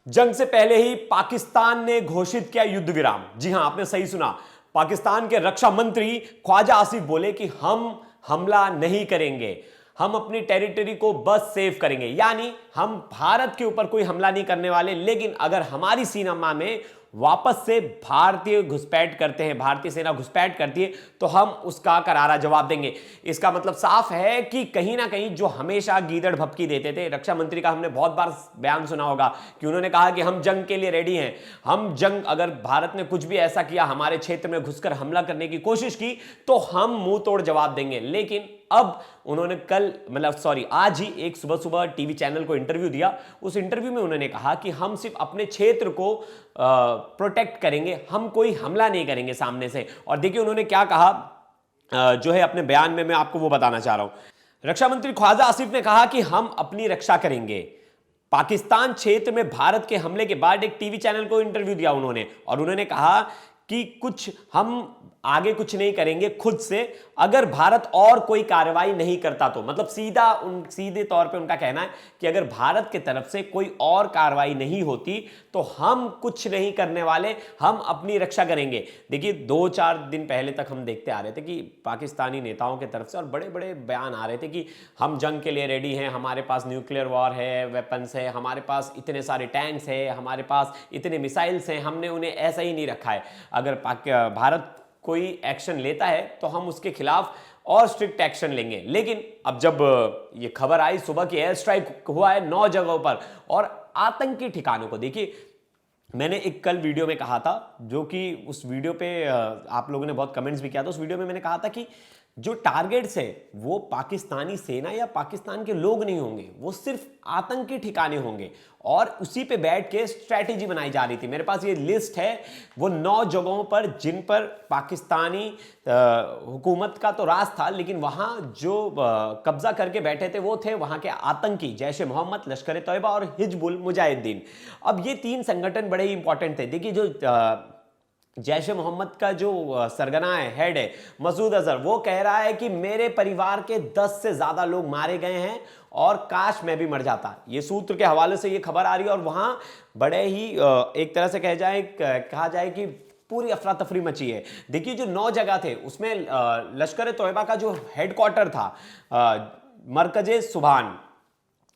जंग से पहले ही पाकिस्तान ने घोषित किया युद्ध विराम। जी हां, आपने सही सुना। पाकिस्तान के रक्षा मंत्री ख्वाजा आसिफ बोले कि हम हमला नहीं करेंगे, हम अपनी टेरिटरी को बस सेव करेंगे। यानी हम भारत के ऊपर कोई हमला नहीं करने वाले, लेकिन अगर हमारी सीमा में वापस से भारतीय घुसपैठ करते हैं, भारतीय सेना घुसपैठ करती है, तो हम उसका करारा जवाब देंगे। इसका मतलब साफ है कि कहीं ना कहीं जो हमेशा गीदड़ भपकी देते थे, रक्षा मंत्री का हमने बहुत बार बयान सुना होगा कि उन्होंने कहा कि हम जंग के लिए रेडी हैं, हम जंग, अगर भारत ने कुछ भी ऐसा किया, हमारे क्षेत्र में घुसकर हमला करने की कोशिश की, तो हम मुंह तोड़ जवाब देंगे। लेकिन अब उन्होंने आज ही एक सुबह सुबह टीवी चैनल को इंटरव्यू दिया। उस इंटरव्यू में उन्होंने कहा कि हम सिर्फ अपने क्षेत्र को प्रोटेक्ट करेंगे, हम कोई हमला नहीं करेंगे सामने से। और देखिए उन्होंने क्या कहा जो है अपने बयान में, मैं आपको वो बताना चाह रहा हूं। रक्षा मंत्री ख्वाजा आसिफ ने कहा कि हम अपनी रक्षा करेंगे। पाकिस्तान क्षेत्र में भारत के हमले के बाद एक टीवी चैनल को इंटरव्यू दिया उन्होंने, और उन्होंने कहा कि हम आगे कुछ नहीं करेंगे खुद से, अगर भारत और कोई कार्रवाई नहीं करता तो। मतलब सीधे तौर पे उनका कहना है कि अगर भारत की तरफ से कोई और कार्रवाई नहीं होती तो हम कुछ नहीं करने वाले, हम अपनी रक्षा करेंगे। देखिए 2-4 दिन पहले तक हम देखते आ रहे थे कि पाकिस्तानी नेताओं की तरफ से और बड़े बड़े बयान आ रहे थे कि हम जंग के लिए रेडी हैं, हमारे पास न्यूक्लियर वॉर है, वेपन्स है, हमारे पास इतने सारे टैंक्स है, हमारे पास इतने मिसाइल्स हैं, हमने उन्हें ऐसा ही नहीं रखा है। अगर भारत कोई एक्शन लेता है तो हम उसके खिलाफ और स्ट्रिक्ट एक्शन लेंगे। लेकिन अब जब ये खबर आई सुबह की एयर स्ट्राइक हुआ है 9 जगहों पर और आतंकी ठिकानों को, देखिए मैंने एक कल वीडियो में कहा था, जो कि उस वीडियो पे आप लोगों ने बहुत कमेंट्स भी किया था। उस वीडियो में मैंने कहा था कि जो टारगेट्स है वो पाकिस्तानी सेना या पाकिस्तान के लोग नहीं होंगे, वो सिर्फ आतंकी ठिकाने होंगे, और उसी पे बैठ के स्ट्रैटेजी बनाई जा रही थी। मेरे पास ये लिस्ट है वो 9 जगहों पर जिन पर पाकिस्तानी हुकूमत का तो राज था, लेकिन वहां जो कब्जा करके बैठे थे वो थे वहां के आतंकी, जैश ए मोहम्मद, लश्कर ए तैयबा और हिजबुल मुजाहिदीन। अब ये 3 संगठन बड़े ही इंपॉर्टेंट थे। देखिए जो जैश ए मोहम्मद का जो सरगना है, हेड है मसूद अजहर, वो कह रहा है कि मेरे परिवार के 10 से ज्यादा लोग मारे गए हैं और काश मैं भी मर जाता। ये सूत्र के हवाले से ये खबर आ रही है, और वहां बड़े ही एक तरह से कहा जाए कि पूरी अफरा तफरी मची है। देखिए जो 9 जगह थे उसमें लश्कर ए तैयबा का जो हेडक्वार्टर था मरकजे सुभान,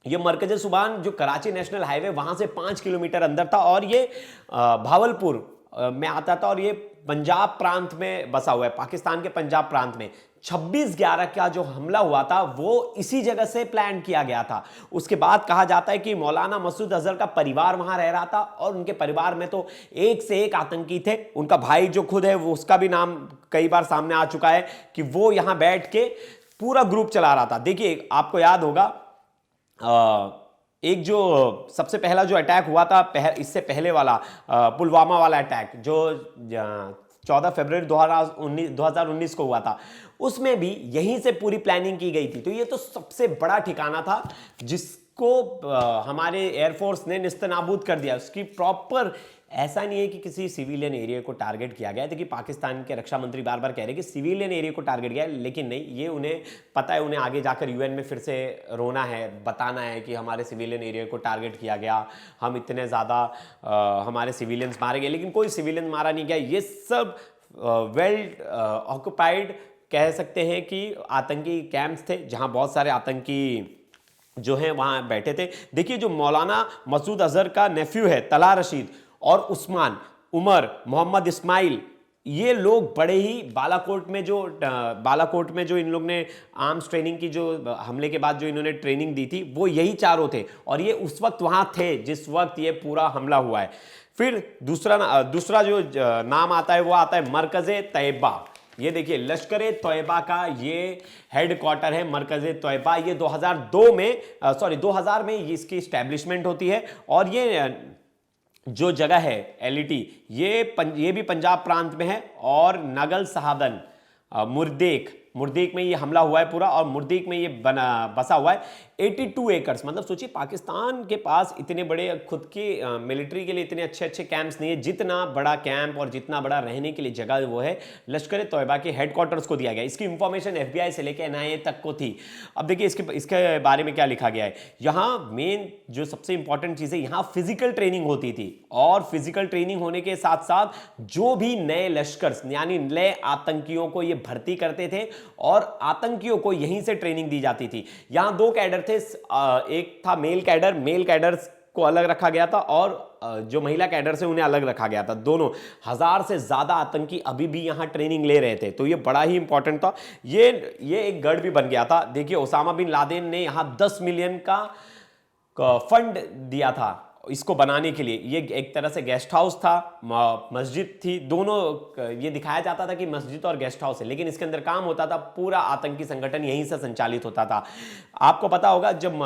ये मरकजे सुभान जो कराची नेशनल हाईवे वहां से 5 किलोमीटर अंदर था, और ये भावलपुर में आता था, और ये पंजाब प्रांत में बसा हुआ है, पाकिस्तान के पंजाब प्रांत में। 26/11 का जो हमला हुआ था वो इसी जगह से प्लान किया गया था। उसके बाद कहा जाता है कि मौलाना मसूद अजहर का परिवार वहां रह रहा था, और उनके परिवार में तो एक से एक आतंकी थे। उनका भाई जो खुद है वो, उसका भी नाम कई बार सामने आ चुका है कि वो यहां बैठ के पूरा ग्रुप चला रहा था। देखिए आपको याद होगा एक जो सबसे पहला जो अटैक हुआ था इससे पहले वाला पुलवामा वाला अटैक जो 14 फरवरी 2019 को हुआ था, उसमें भी यहीं से पूरी प्लानिंग की गई थी। तो ये तो सबसे बड़ा ठिकाना था जिसको हमारे एयरफोर्स ने निस्तनाबूद कर दिया। उसकी प्रॉपर, ऐसा नहीं है कि किसी सिविलियन एरिया को टारगेट किया गया। देखिए पाकिस्तान के रक्षा मंत्री बार बार कह रहे हैं कि सिविलियन एरिया को टारगेट किया है, लेकिन नहीं, ये उन्हें पता है, उन्हें आगे जाकर यूएन में फिर से रोना है, बताना है कि हमारे सिविलियन एरिया को टारगेट किया गया, हम इतने ज़्यादा हमारे सिविलियंस मारे गए, लेकिन कोई सिविलियन मारा नहीं गया। ये सब वेल ऑक्युपाइड कह सकते हैं कि आतंकी कैंप्स थे, जहाँ बहुत सारे आतंकी जो हैं वहाँ बैठे थे। देखिए जो मौलाना मसूद अजहर का नेफ्यू है तला रशीद, और उस्मान, उमर, मोहम्मद इस्माइल, ये लोग बड़े ही बालाकोट में जो इन लोग ने आर्म्स ट्रेनिंग की, जो हमले के बाद जो इन्होंने ट्रेनिंग दी थी, वो यही चारों थे, और ये उस वक्त वहां थे जिस वक्त ये पूरा हमला हुआ है। फिर दूसरा जो नाम आता है वो आता है मरकजे तैयबा। ये देखिए लश्कर ए तैयबा का ये हेडक्वार्टर है मरकजे तैयबा। ये 2000 में इसकी स्टैब्लिशमेंट होती है, और ये जो जगह है एलईटी, ये भी पंजाब प्रांत में है, और नगल सहादन मुर्देक में ये हमला हुआ है पूरा, और मुर्देक में ये बसा हुआ है। 82 एकर्स, मतलब सोचिए पाकिस्तान के पास इतने बड़े खुद के मिलिट्री के लिए इतने अच्छे अच्छे कैंप्स नहीं है, जितना बड़ा कैंप और जितना बड़ा रहने के लिए जगह वो है लश्कर तोयबा के हेडक्वार्टर्स को दिया गया। इसकी इंफॉर्मेशन FBI से लेकर NIA तक को थी। अब देखिए इसके बारे में क्या लिखा गया है। यहाँ मेन जो सबसे इंपॉर्टेंट चीज है, यहाँ फिजिकल ट्रेनिंग होती थी, और फिजिकल ट्रेनिंग होने के साथ साथ जो भी नए लश्कर यानी नए आतंकियों को ये भर्ती करते थे और आतंकियों को यहीं से ट्रेनिंग दी जाती थी। यहां 2 कैडर थे, एक था मेल कैडर को अलग रखा गया था, और जो महिला कैडर से उन्हें अलग रखा गया था। दोनों 1000 से ज्यादा आतंकी अभी भी यहां ट्रेनिंग ले रहे थे, तो ये बड़ा ही इंपॉर्टेंट था। ये एक गढ़ भी बन गया था। देखिए ओसामा बिन लादेन ने यहां 10 मिलियन का फंड दिया था इसको बनाने के लिए। ये एक तरह से गेस्ट हाउस था, मस्जिद थी, दोनों ये दिखाया जाता था कि मस्जिद और गेस्ट हाउस है, लेकिन इसके अंदर काम होता था, पूरा आतंकी संगठन यहीं से संचालित होता था। आपको पता होगा जब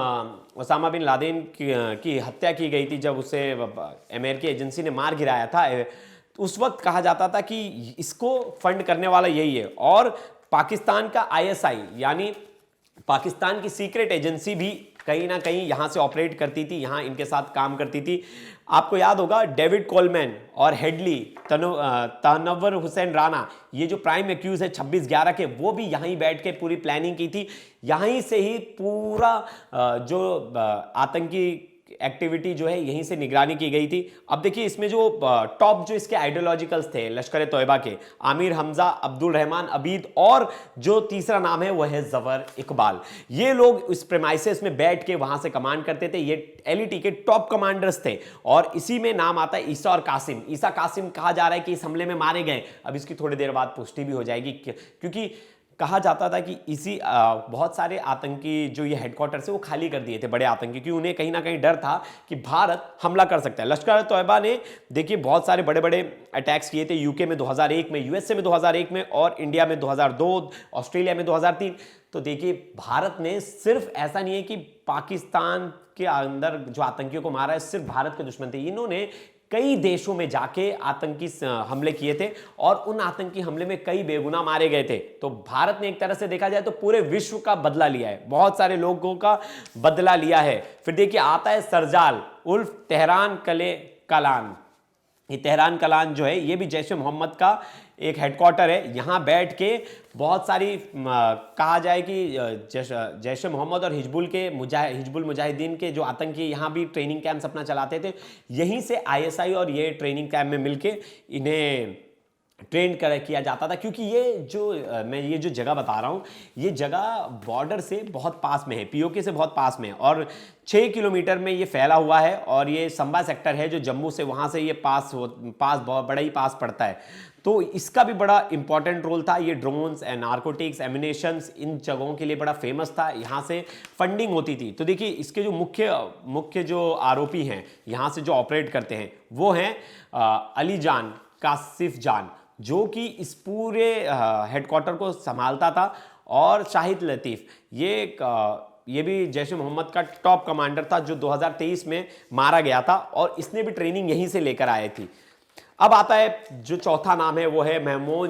ओसामा बिन लादेन की हत्या की गई थी, जब उसे अमेरिकी एजेंसी ने मार गिराया था, उस वक्त कहा जाता था कि इसको फंड करने वाला यही है। और पाकिस्तान का ISI यानी पाकिस्तान की सीक्रेट एजेंसी भी कहीं ना कहीं यहां से ऑपरेट करती थी, यहां इनके साथ काम करती थी। आपको याद होगा डेविड कोलमैन और हेडली तनव्वर हुसैन राणा, ये जो प्राइम एक्यूज है 26/11 के, वो भी यहीं बैठ के पूरी प्लानिंग की थी। यहीं से ही पूरा जो आतंकी एक्टिविटी जो है यहीं से निगरानी की गई थी। अब देखिए इसमें जो टॉप जो इसके आइडियोलॉजिकल्स थे लश्कर तोयबा के, आमिर हमजा, अब्दुल रहमान अबीद, और जो तीसरा नाम है वो है जफर इकबाल। ये लोग इस प्रेमाइसेस में बैठ के वहां से कमांड करते थे। ये LET के टॉप कमांडर्स थे, और इसी में नाम आता है ईसा और कासिम। ईसा कासिम कहा जा रहा है कि इस हमले में मारे गए। अब इसकी थोड़ी देर बाद पुष्टि भी हो जाएगी, क्योंकि कहा जाता था कि इसी बहुत सारे आतंकी जो ये हेडक्वार्टर से वो खाली कर दिए थे, बड़े आतंकी, क्योंकि उन्हें कहीं ना कहीं डर था कि भारत हमला कर सकता है। लश्कर तोयबा ने देखिए बहुत सारे बड़े बड़े अटैक्स किए थे, यूके में 2001 में, USA में 2001 में, और इंडिया में 2002, ऑस्ट्रेलिया में 2003। तो देखिए भारत ने सिर्फ ऐसा नहीं है कि पाकिस्तान के अंदर जो आतंकियों को मारा है सिर्फ भारत के दुश्मन थे, इन्होंने कई देशों में जाके आतंकी हमले किए थे, और उन आतंकी हमले में कई बेगुनाह मारे गए थे। तो भारत ने एक तरह से देखा जाए तो पूरे विश्व का बदला लिया है, बहुत सारे लोगों का बदला लिया है। फिर देखिए आता है सरजाल उल्फ तेहरान कलान। ये तेहरान कलान जो है ये भी जैश ए मोहम्मद का एक हेडक्वार्टर है। यहाँ बैठ के बहुत सारी कहा जाए कि जैश ए मोहम्मद और हिजबुल मुजाहिदीन के जो आतंकी यहाँ भी ट्रेनिंग कैंप्स अपना चलाते थे। यहीं से ISI और ये ट्रेनिंग कैंप में मिलके इन्हें ट्रेन किया जाता था, क्योंकि मैं ये जो जगह बता रहा हूँ ये जगह बॉर्डर से बहुत पास में है, POK से बहुत पास में है, और 6 किलोमीटर में ये फैला हुआ है। और ये संबा सेक्टर है जो जम्मू से, वहाँ से ये पास बहुत बड़ा ही पास पड़ता है। तो इसका भी बड़ा इंपॉर्टेंट रोल था। ये ड्रोन्स, नार्कोटिक्स, एमिनेशंस, इन जगहों के लिए बड़ा फेमस था, यहाँ से फंडिंग होती थी। तो देखिए इसके जो मुख्य जो आरोपी हैं यहाँ से जो ऑपरेट करते हैं वो हैं अली जान कासिफ जान, जो कि इस पूरे हेडक्वार्टर को संभालता था, और शाहिद लतीफ़ ये भी जैश ए मोहम्मद का टॉप कमांडर था, जो 2023 में मारा गया था, और इसने भी ट्रेनिंग यहीं से लेकर आए थी। अब आता है जो चौथा नाम है वो है महमूना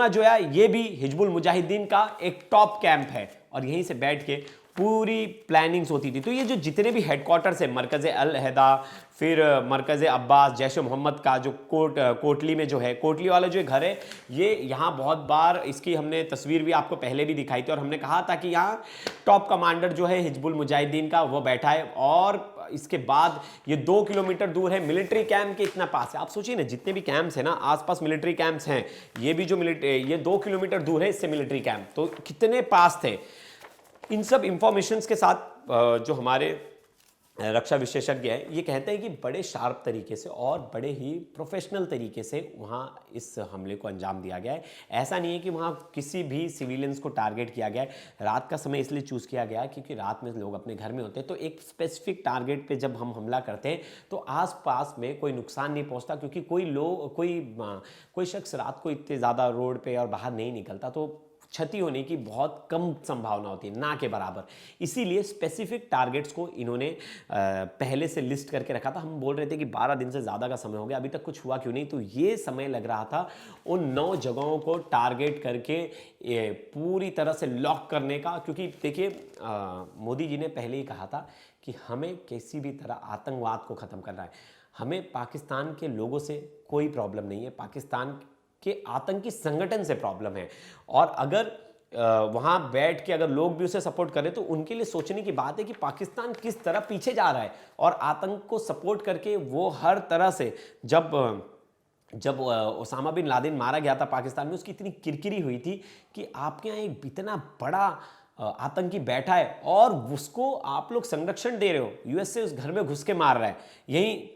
जोया। ये भी हिजबुल मुजाहिदीन का एक टॉप कैंप है, और यहीं से बैठ के पूरी प्लानिंग्स होती थी। तो ये जो जितने भी हेडक्वार्टर्स है, मरकज़ अल अहदा, फिर मरकज़ अब्बास, जैश ए मोहम्मद का जो कोटली में जो है, कोटली वाला जो घर है, ये यहाँ बहुत बार इसकी हमने तस्वीर भी आपको पहले भी दिखाई थी, और हमने कहा था कि यहाँ टॉप कमांडर जो है हिजबुल मुजाहिदीन का वो बैठा है। और इसके बाद ये 2 किलोमीटर दूर है, मिलिट्री कैंप के इतना पास है। आप सोचिए ना, जितने भी कैंप्स हैं ना आसपास मिलिट्री कैंप्स हैं, ये भी जो ये 2 किलोमीटर दूर है इससे मिलिट्री कैंप, तो कितने पास थे। इन सब इंफॉर्मेशंस के साथ जो हमारे रक्षा विशेषज्ञ हैं ये कहते हैं कि बड़े शार्प तरीके से और बड़े ही प्रोफेशनल तरीके से वहाँ इस हमले को अंजाम दिया गया है। ऐसा नहीं है कि वहाँ किसी भी सिविलियंस को टारगेट किया गया है। रात का समय इसलिए चूज़ किया गया है क्योंकि रात में लोग अपने घर में होते हैं, तो एक स्पेसिफिक टारगेट पे जब हम हमला करते हैं तो आसपास में कोई नुकसान नहीं पहुँचता, क्योंकि कोई शख्स रात को इतने ज़्यादा रोड पर और बाहर नहीं निकलता, तो क्षति होने की बहुत कम संभावना होती है, ना के बराबर। इसीलिए स्पेसिफिक टारगेट्स को इन्होंने पहले से लिस्ट करके रखा था। हम बोल रहे थे कि 12 दिन से ज़्यादा का समय हो गया, अभी तक कुछ हुआ क्यों नहीं, तो ये समय लग रहा था उन 9 जगहों को टारगेट करके पूरी तरह से लॉक करने का। क्योंकि देखिए मोदी जी ने पहले ही कहा था कि हमें किसी भी तरह आतंकवाद को ख़त्म करना है, हमें पाकिस्तान के लोगों से कोई प्रॉब्लम नहीं है, पाकिस्तान के आतंकी संगठन से प्रॉब्लम है। और अगर वहां बैठ के अगर लोग भी उसे सपोर्ट करें तो उनके लिए सोचने की बात है कि पाकिस्तान किस तरह पीछे जा रहा है, और आतंक को सपोर्ट करके वो हर तरह से जब ओसामा बिन लादेन मारा गया था पाकिस्तान में, उसकी इतनी किरकिरी हुई थी कि आपके यहाँ एक इतना बड़ा आतंकी बैठा है और उसको आप लोग संरक्षण दे रहे हो, यूएस से उस घर में घुस के मार रहा है। यही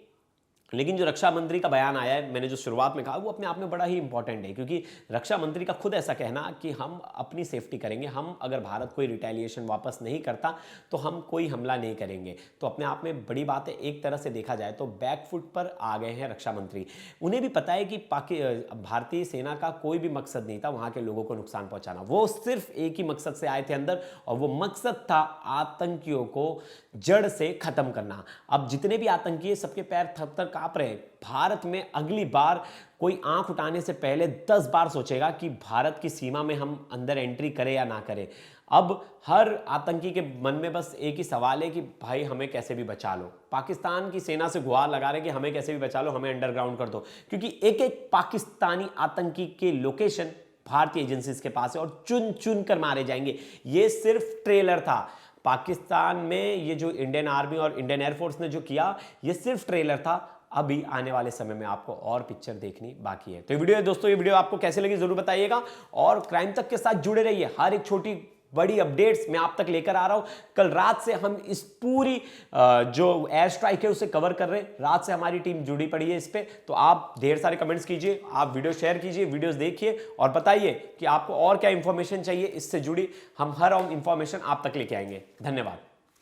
लेकिन जो रक्षा मंत्री का बयान आया है, मैंने जो शुरुआत में कहा, वो अपने आप में बड़ा ही इंपॉर्टेंट है, क्योंकि रक्षा मंत्री का खुद ऐसा कहना कि हम अपनी सेफ्टी करेंगे, हम अगर भारत कोई रिटेलिएशन वापस नहीं करता तो हम कोई हमला नहीं करेंगे, तो अपने आप में बड़ी बात है। एक तरह से देखा जाए तो बैकफुट पर आ गए हैं रक्षा मंत्री। उन्हें भी पता है कि भारतीय सेना का कोई भी मकसद नहीं था वहां के लोगों को नुकसान पहुंचाना, वो सिर्फ एक ही मकसद से आए थे अंदर, और वो मकसद था आतंकियों को जड़ से खत्म करना। अब जितने भी आतंकी है सबके पैर थर-थर कांप रहे। भारत में अगली बार कोई आंख उठाने से पहले 10 बार सोचेगा कि भारत की सीमा में हम अंदर एंट्री करें या ना करें। अब हर आतंकी के मन में बस एक ही सवाल है कि भाई हमें कैसे भी बचा लो। पाकिस्तान की सेना से गुहार लगा रहे कि हमें कैसे भी बचा लो, हमें अंडरग्राउंड कर दो, क्योंकि एक एक पाकिस्तानी आतंकी के लोकेशन भारतीय एजेंसीज के पास है और चुन चुन कर मारे जाएंगे। ये सिर्फ ट्रेलर था। पाकिस्तान में ये जो इंडियन आर्मी और इंडियन एयरफोर्स ने जो किया, ये सिर्फ ट्रेलर था। अभी आने वाले समय में आपको और पिक्चर देखनी बाकी है। तो ये वीडियो है दोस्तों, ये वीडियो आपको कैसे लगी जरूर बताइएगा, और क्राइम तक के साथ जुड़े रहिए। हर एक छोटी बड़ी अपडेट्स मैं आप तक लेकर आ रहा हूं। कल रात से हम इस पूरी जो एयर स्ट्राइक है उसे कवर कर रहे हैं। रात से हमारी टीम जुड़ी पड़ी है इस पे, तो आप ढेर सारे कमेंट्स कीजिए, आप वीडियो शेयर कीजिए, वीडियोस देखिए और बताइए कि आपको और क्या इंफॉर्मेशन चाहिए इससे जुड़ी। हम हर इंफॉर्मेशन आप तक लेके आएंगे। धन्यवाद।